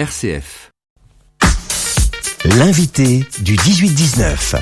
RCF. L'invité du 18-19.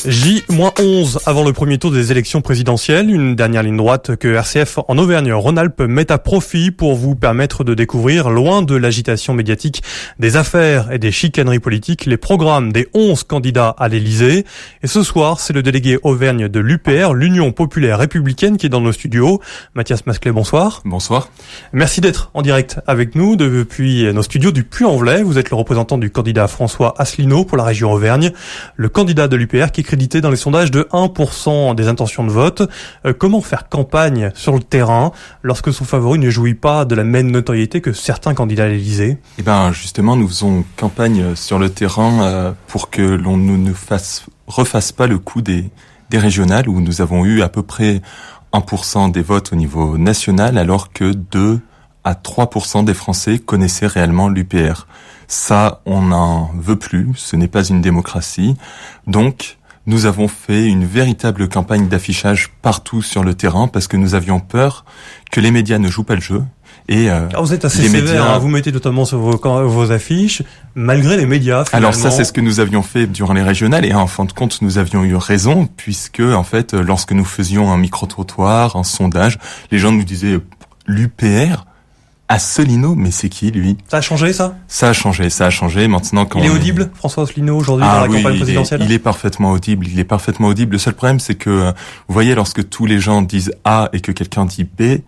J-11 avant le premier tour des élections présidentielles, une dernière ligne droite que RCF en Auvergne-Rhône-Alpes met à profit pour vous permettre de découvrir, loin de l'agitation médiatique, des affaires et des chicaneries politiques, les programmes des 11 candidats à l'Élysée. Et ce soir, c'est le délégué Auvergne de l'UPR, l'Union populaire républicaine, qui est dans nos studios. Mathias Masclet, bonsoir. Bonsoir. Merci d'être en direct avec nous depuis nos studios du Puy-en-Velay. Vous êtes le représentant du candidat François Asselineau pour la région Auvergne, le candidat de l'UPR qui est crédité dans les sondages de 1% des intentions de vote. Comment faire campagne sur le terrain lorsque son favori ne jouit pas de la même notoriété que certains candidats à l'Élysée ? Eh ben, justement, nous faisons campagne sur le terrain pour que l'on ne refasse pas le coup des régionales où nous avons eu à peu près 1% des votes au niveau national alors que 2 à 3% des Français connaissaient réellement l'UPR. Ça, on n'en veut plus, ce n'est pas une démocratie. Donc, nous avons fait une véritable campagne d'affichage partout sur le terrain parce que nous avions peur que les médias ne jouent pas le jeu. Et vous êtes assez sévère, vous mettez notamment sur vos affiches, malgré les médias, finalement. Alors ça, c'est ce que nous avions fait durant les régionales, et en fin de compte, nous avions eu raison, puisque, en fait, lorsque nous faisions un micro-trottoir, un sondage, les gens nous disaient « l'UPR ». Asselineau, mais c'est qui, lui ? Ça a changé, ça ? Ça a changé. Maintenant, quand il est audible, François Asselineau, aujourd'hui, dans la campagne présidentielle ? Il est parfaitement audible. Le seul problème, c'est que, vous voyez, lorsque tous les gens disent A et que quelqu'un dit B,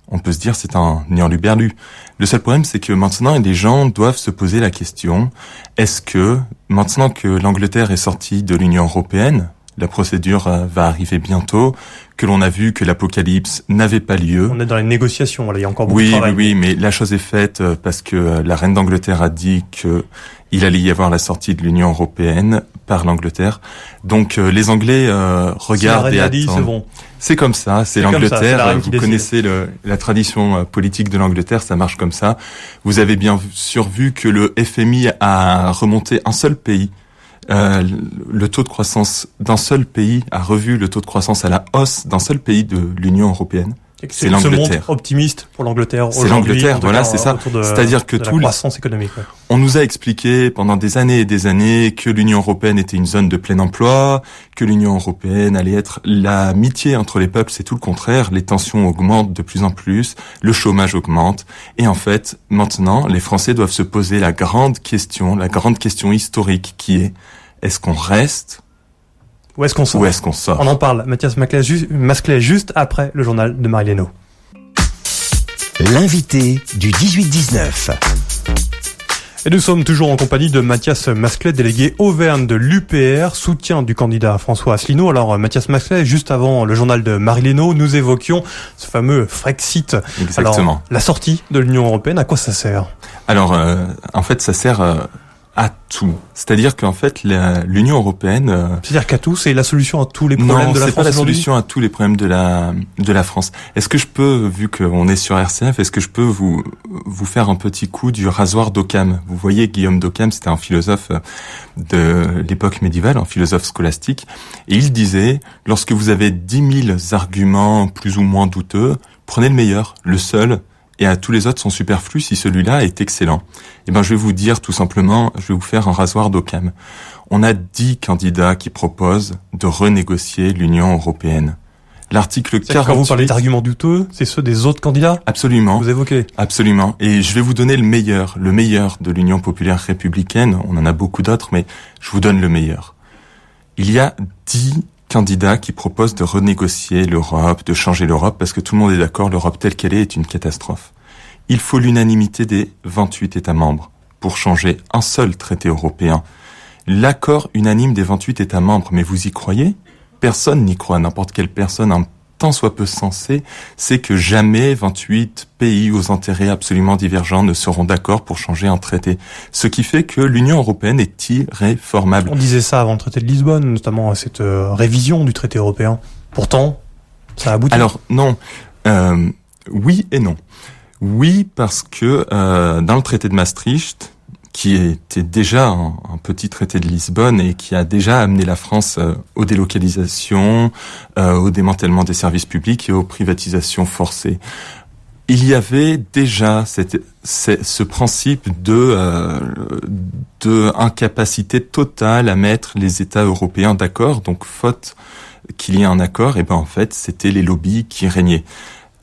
on peut se dire c'est un hurluberlu. Le seul problème, c'est que maintenant, les gens doivent se poser la question, est-ce que, maintenant que l'Angleterre est sortie de l'Union européenne, la procédure va arriver bientôt, que l'on a vu que l'apocalypse n'avait pas lieu. On est dans les négociations, là, il y a encore beaucoup de travail. Oui, mais la chose est faite parce que la reine d'Angleterre a dit que il allait y avoir la sortie de l'Union européenne par l'Angleterre. Donc les Anglais regardent et attendent. C'est bon. C'est comme ça, c'est l'Angleterre. Vous connaissez la tradition politique de l'Angleterre, ça marche comme ça. Vous avez bien sûr vu que le FMI a remonté un seul pays. Le taux de croissance d'un seul pays a revu le taux de croissance à la hausse d'un seul pays de l'Union européenne. C'est l'Angleterre. Se montre optimiste pour l'Angleterre. C'est l'Angleterre, voilà, c'est ça. C'est-à-dire que la croissance économique. Ouais. On nous a expliqué pendant des années et des années que l'Union européenne était une zone de plein emploi, que l'Union européenne allait être l'amitié entre les peuples. C'est tout le contraire. Les tensions augmentent de plus en plus, le chômage augmente, et en fait, maintenant, les Français doivent se poser la grande question historique qui est-ce qu'on reste? Où est-ce qu'on sort ? On en parle, Mathias Masclet, juste après le journal de Marie Lénaud. L'invité du 18-19. Et nous sommes toujours en compagnie de Mathias Masclet, délégué Auvergne de l'UPR, soutien du candidat François Asselineau. Alors Mathias Masclet, juste avant le journal de Marie Lénaud, nous évoquions ce fameux Frexit. Exactement. Alors, la sortie de l'Union européenne, à quoi ça sert ? Alors, en fait, ça sert à tout. C'est-à-dire qu'en fait, l'Union européenne... C'est-à-dire qu'à tout, c'est la solution à tous les problèmes de la France aujourd'hui ? Non, c'est pas la solution à tous les problèmes de la France. Est-ce que je peux, vu qu'on est sur RCF, est-ce que je peux vous faire un petit coup du rasoir d'Occam ? Vous voyez, Guillaume d'Occam, c'était un philosophe de l'époque médiévale, un philosophe scolastique, et il disait, lorsque vous avez 10 000 arguments plus ou moins douteux, prenez le meilleur, le seul, et à tous les autres sont superflus si celui-là est excellent. Eh ben, je vais vous dire tout simplement, je vais vous faire un rasoir d'Occam. On a 10 candidats qui proposent de renégocier l'Union européenne. L'article 48... Quand vous parlez d'arguments douteux, c'est ceux des autres candidats ? Absolument. Vous évoquez ? Absolument. Et je vais vous donner le meilleur de l'Union populaire républicaine. On en a beaucoup d'autres, mais je vous donne le meilleur. Il y a 10 candidats qui proposent de renégocier l'Europe, de changer l'Europe, parce que tout le monde est d'accord, l'Europe telle qu'elle est une catastrophe. Il faut l'unanimité des 28 États membres pour changer un seul traité européen. L'accord unanime des 28 États membres, mais vous y croyez ? Personne n'y croit, n'importe quelle personne, un tant soit peu sensée, c'est que jamais 28 pays aux intérêts absolument divergents ne seront d'accord pour changer un traité. Ce qui fait que l'Union européenne est irréformable. On disait ça avant le traité de Lisbonne, notamment à cette révision du traité européen. Pourtant, ça aboutit. Alors, non. Oui et non. Oui, parce que dans le traité de Maastricht, qui était déjà un petit traité de Lisbonne et qui a déjà amené la France aux délocalisations, au démantèlement des services publics et aux privatisations forcées. il y avait déjà ce principe de incapacité totale à mettre les États européens d'accord. Donc, faute qu'il y ait un accord, et ben en fait, c'était les lobbies qui régnaient.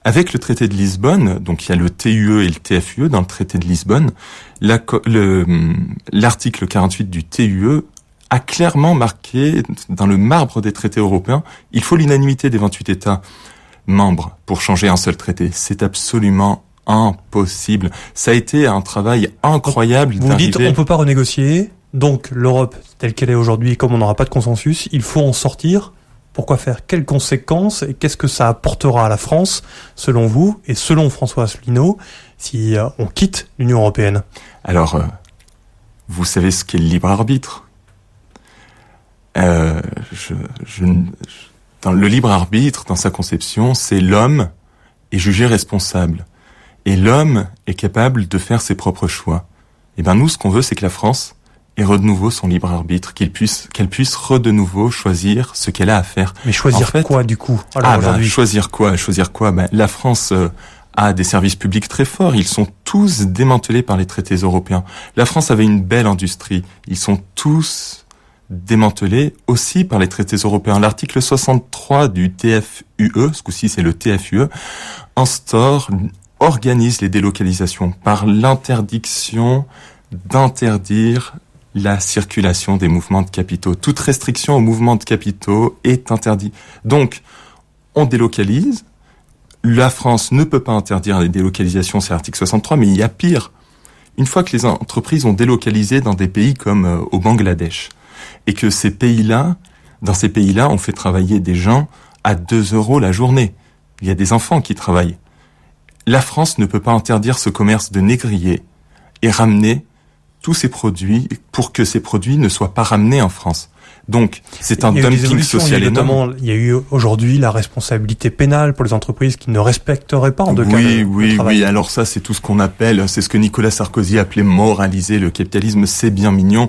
Avec le traité de Lisbonne, donc il y a le TUE et le TFUE dans le traité de Lisbonne, l'article 48 du TUE a clairement marqué dans le marbre des traités européens, il faut l'unanimité des 28 États membres pour changer un seul traité. C'est absolument impossible. Ça a été un travail incroyable Vous d'arriver... dites, on peut pas renégocier, donc l'Europe telle qu'elle est aujourd'hui, comme on n'aura pas de consensus, il faut en sortir. Pourquoi faire? Quelles conséquences et qu'est-ce que ça apportera à la France, selon vous, et selon François Asselineau, si on quitte l'Union européenne? Alors, vous savez ce qu'est le libre arbitre? Dans le libre arbitre, dans sa conception, c'est l'homme est jugé responsable. Et l'homme est capable de faire ses propres choix. Et ben nous, ce qu'on veut, c'est que la France ait de nouveau son libre arbitre, qu'elle puisse de nouveau choisir ce qu'elle a à faire. Mais choisir en fait, quoi, du coup? Choisir quoi? La France a des services publics très forts. Ils sont tous démantelés par les traités européens. La France avait une belle industrie. Ils sont tous démantelés aussi par les traités européens. L'article 63 du TFUE, ce coup-ci c'est le TFUE, organise les délocalisations par l'interdiction d'interdire la circulation des mouvements de capitaux. Toute restriction au mouvement de capitaux est interdite. Donc, on délocalise. La France ne peut pas interdire les délocalisations, c'est l'article 63, mais il y a pire. Une fois que les entreprises ont délocalisé dans des pays comme au Bangladesh, et que dans ces pays-là, on fait travailler des gens à 2 € la journée. Il y a des enfants qui travaillent. La France ne peut pas interdire ce commerce de négriers et ramener tous ces produits pour que ces produits ne soient pas ramenés en France. Donc, c'est un dumping social énorme. Il y a eu aujourd'hui la responsabilité pénale pour les entreprises qui ne respecteraient pas en deux cas le travail. Oui. Alors ça, c'est tout ce qu'on appelle, c'est ce que Nicolas Sarkozy appelait moraliser le capitalisme. C'est bien mignon.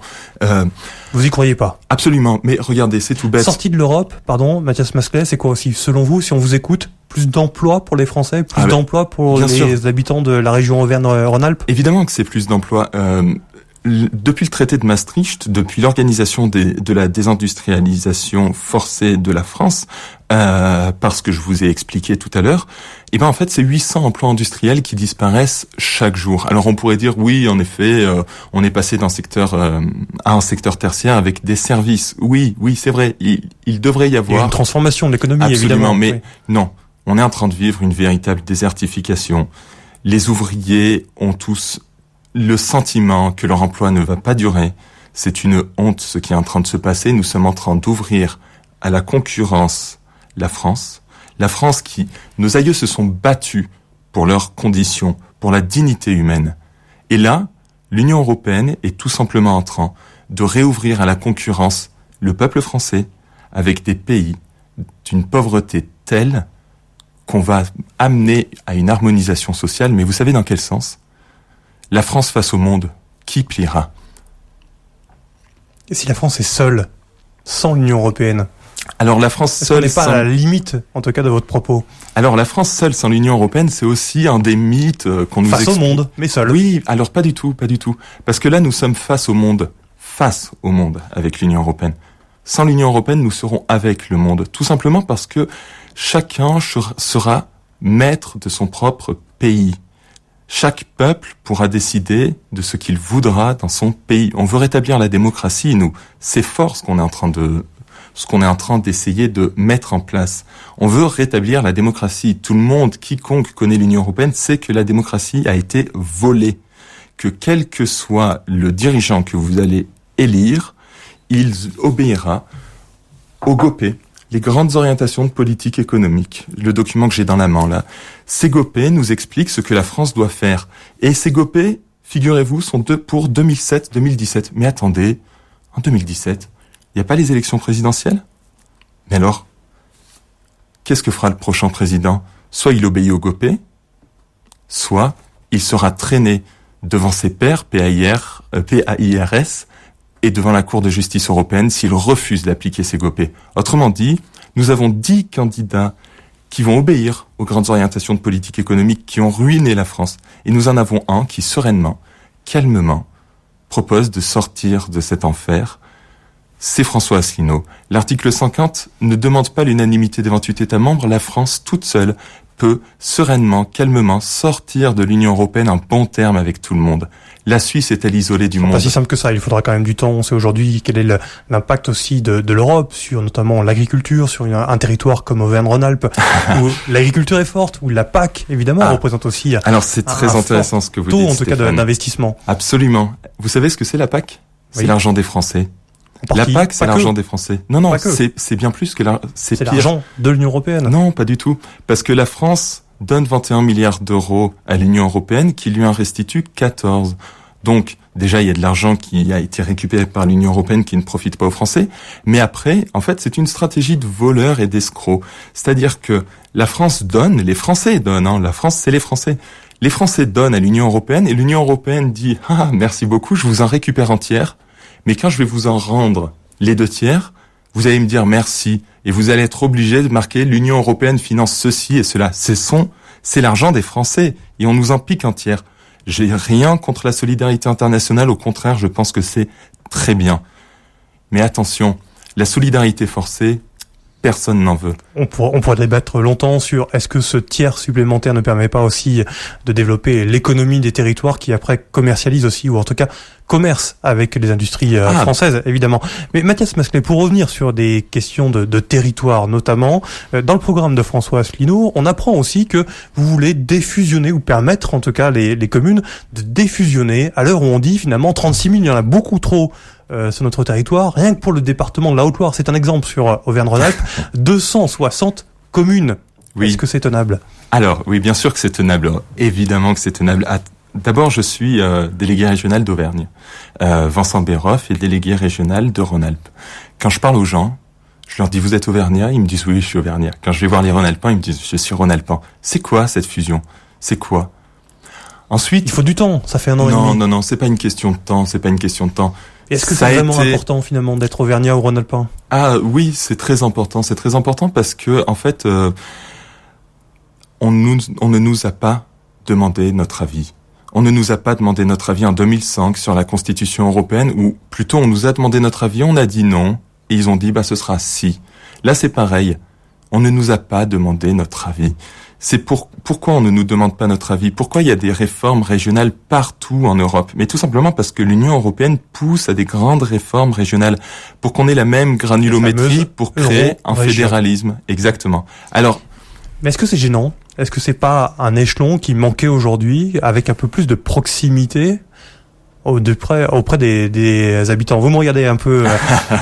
Vous y croyez pas? Absolument. Mais regardez, c'est tout bête. Sortie de l'Europe, pardon, Mathias Masclet, c'est quoi aussi? Selon vous, si on vous écoute, plus d'emplois pour les Français, plus d'emplois pour les habitants de la région Auvergne-Rhône-Alpes? Évidemment que c'est plus d'emplois. Depuis le traité de Maastricht, depuis l'organisation de la désindustrialisation forcée de la France, parce que je vous ai expliqué tout à l'heure, et ben en fait c'est 800 emplois industriels qui disparaissent chaque jour. Alors on pourrait dire oui, en effet, on est passé d'un secteur à un secteur tertiaire avec des services. Oui, c'est vrai. Il devrait y avoir. Il y a une transformation de l'économie, absolument, évidemment. Mais non, on est en train de vivre une véritable désertification. Les ouvriers ont tous le sentiment que leur emploi ne va pas durer. C'est une honte ce qui est en train de se passer. Nous sommes en train d'ouvrir à la concurrence la France. La France qui, nos aïeux se sont battus pour leurs conditions, pour la dignité humaine. Et là, l'Union européenne est tout simplement en train de réouvrir à la concurrence le peuple français avec des pays d'une pauvreté telle qu'on va amener à une harmonisation sociale. Mais vous savez dans quel sens ? La France face au monde, qui pliera? Et si la France est seule, sans l'Union européenne? Alors la France seule... n'est pas à la limite, en tout cas, de votre propos. Alors la France seule sans l'Union européenne, c'est aussi un des mythes qu'on nous explique. Face au monde, mais seule. Oui, alors pas du tout. Parce que là, nous sommes face au monde avec l'Union européenne. Sans l'Union européenne, nous serons avec le monde. Tout simplement parce que chacun sera maître de son propre pays. Chaque peuple pourra décider de ce qu'il voudra dans son pays. On veut rétablir la démocratie, nous. C'est fort ce qu'on est en train d'essayer de mettre en place. On veut rétablir la démocratie. Tout le monde, quiconque connaît l'Union européenne, sait que la démocratie a été volée. Que quel que soit le dirigeant que vous allez élire, il obéira au GOPÉ. Les grandes orientations de politique économique, le document que j'ai dans la main là, ces GOPÉ nous expliquent ce que la France doit faire. Et ces GOPÉ, figurez-vous, sont pour 2017. Mais attendez, en 2017, il n'y a pas les élections présidentielles? Mais alors, qu'est-ce que fera le prochain président? Soit il obéit au GOPÉ, soit il sera traîné devant ses pairs, PAIRS, et devant la Cour de justice européenne s'il refuse d'appliquer ces GOPÉ. Autrement dit, nous avons 10 candidats qui vont obéir aux grandes orientations de politique économique qui ont ruiné la France. Et nous en avons un qui, sereinement, calmement, propose de sortir de cet enfer. C'est François Asselineau. L'article 50 ne demande pas l'unanimité des 28 États membres. La France, toute seule, peut sereinement, calmement sortir de l'Union européenne en bon terme avec tout le monde. La Suisse est-elle isolée du monde? Pas si simple que ça, il faudra quand même du temps. On sait aujourd'hui quel est l'impact aussi de l'Europe sur notamment l'agriculture, sur un territoire comme Auvergne-Rhône-Alpes, où l'agriculture est forte, où la PAC, évidemment, représente aussi alors c'est très intéressant ce que vous dites, en tout cas d'investissement. Absolument. Vous savez ce que c'est la PAC? C'est l'argent des Français. La PAC, c'est l'argent des Français. Non, c'est bien plus que c'est l'argent de l'Union européenne. Non, pas du tout. Parce que la France donne 21 milliards d'euros à l'Union européenne qui lui en restitue 14. Donc, déjà, il y a de l'argent qui a été récupéré par l'Union européenne qui ne profite pas aux Français. Mais après, en fait, c'est une stratégie de voleurs et d'escrocs. C'est-à-dire que la France donne, les Français donnent, la France, c'est les Français. Les Français donnent à l'Union européenne et l'Union européenne dit « Ah, merci beaucoup, je vous en récupère entière. Mais quand je vais vous en rendre les 2 tiers, vous allez me dire merci et vous allez être obligé de marquer l'Union européenne finance ceci et cela. C'est l'argent des Français et on nous en pique un tiers. J'ai rien contre la solidarité internationale, au contraire, je pense que c'est très bien. Mais attention, la solidarité forcée, personne n'en veut. On pourrait débattre longtemps sur est-ce que ce tiers supplémentaire ne permet pas aussi de développer l'économie des territoires qui après commercialisent aussi, ou en tout cas commerce avec les industries françaises, évidemment. Mais Mathias Masclet, pour revenir sur des questions de territoire notamment, dans le programme de François Asselineau, on apprend aussi que vous voulez défusionner, ou permettre en tout cas les communes de défusionner, à l'heure où on dit finalement 36 000, il y en a beaucoup trop sur notre territoire. Rien que pour le département de la Haute-Loire, c'est un exemple sur Auvergne-Rhône-Alpes, 260 communes. Oui. Est-ce que c'est tenable? Alors, oui, bien sûr que c'est tenable. Évidemment que c'est tenable. D'abord, je suis délégué régional d'Auvergne. Vincent Béroff est délégué régional de Rhône-Alpes. Quand je parle aux gens, je leur dis « Vous êtes Auvergnat ?» Ils me disent « Oui, je suis Auvergnat. » Quand je vais voir les Rhône-Alpins, ils me disent « Je suis Rhône-Alpin. » C'est quoi cette fusion? C'est quoi? Ensuite, il faut du temps. Ça fait 1 an et demi. Non, c'est pas une question de temps. C'est pas une question de temps. Est-ce que c'est vraiment important finalement d'être Auvergnat ou Rhône-Alpin? Ah oui, c'est très important. C'est très important parce que en fait, on ne nous a pas demandé notre avis. On ne nous a pas demandé notre avis en 2005 sur la Constitution européenne, ou plutôt on nous a demandé notre avis, on a dit non, et ils ont dit ce sera si. Là c'est pareil, on ne nous a pas demandé notre avis. C'est pourquoi on ne nous demande pas notre avis? Pourquoi il y a des réformes régionales partout en Europe? Mais tout simplement parce que l'Union européenne pousse à des grandes réformes régionales pour qu'on ait la même granulométrie pour créer un fédéralisme. Exactement. Alors, mais est-ce que c'est gênant? Est-ce que c'est pas un échelon qui manquait aujourd'hui, avec un peu plus de proximité auprès des habitants? Vous me regardez un peu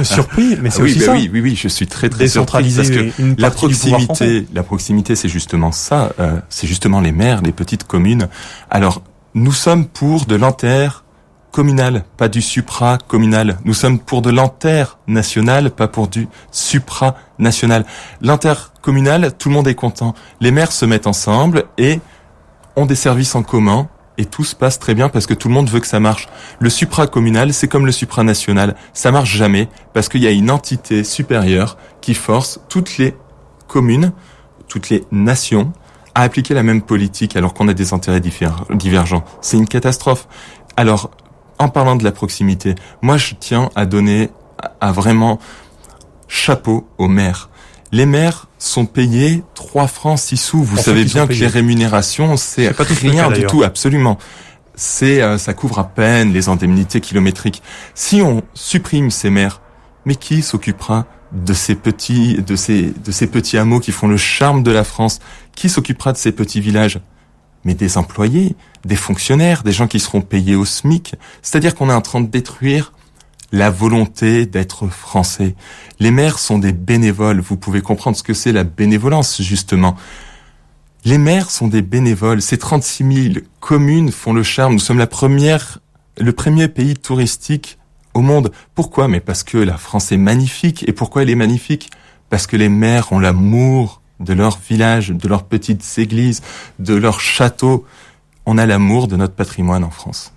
surpris, mais c'est aussi ça. Oui, je suis très surpris parce que la proximité, c'est justement ça. C'est justement les maires, les petites communes. Alors, nous sommes pour de l'intercommunal, pas du supracommunal. Nous sommes pour de l'international, pas pour du supranational. L'intercommunal, tout le monde est content. Les maires se mettent ensemble et ont des services en commun. Et tout se passe très bien parce que tout le monde veut que ça marche. Le supracommunal, c'est comme le supranational. Ça marche jamais parce qu'il y a une entité supérieure qui force toutes les communes, toutes les nations à appliquer la même politique alors qu'on a des intérêts divergents. C'est une catastrophe. Alors, en parlant de la proximité, moi je tiens à donner à vraiment chapeau aux maires. Les maires sont payés 3 francs 6 sous. Vous savez bien que les rémunérations, c'est rien du tout, absolument. Ça couvre à peine les indemnités kilométriques. Si on supprime ces maires, mais qui s'occupera de ces petits hameaux qui font le charme de la France? Qui s'occupera de ces petits villages? Mais des employés, des fonctionnaires, des gens qui seront payés au SMIC. C'est-à-dire qu'on est en train de détruire la volonté d'être français. Les maires sont des bénévoles. Vous pouvez comprendre ce que c'est la bénévolence, justement. Les maires sont des bénévoles. Ces 36 000 communes font le charme. Nous sommes le premier pays touristique au monde. Pourquoi? Mais parce que la France est magnifique. Et pourquoi elle est magnifique? Parce que les maires ont l'amour de leur village, de leurs petites églises, de leurs châteaux. On a l'amour de notre patrimoine en France.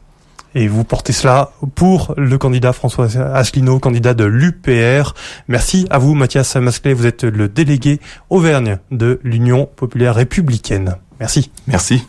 Et vous portez cela pour le candidat François Asselineau, candidat de l'UPR. Merci à vous, Mathias Masclet. Vous êtes le délégué Auvergne de l'Union populaire républicaine. Merci. Merci.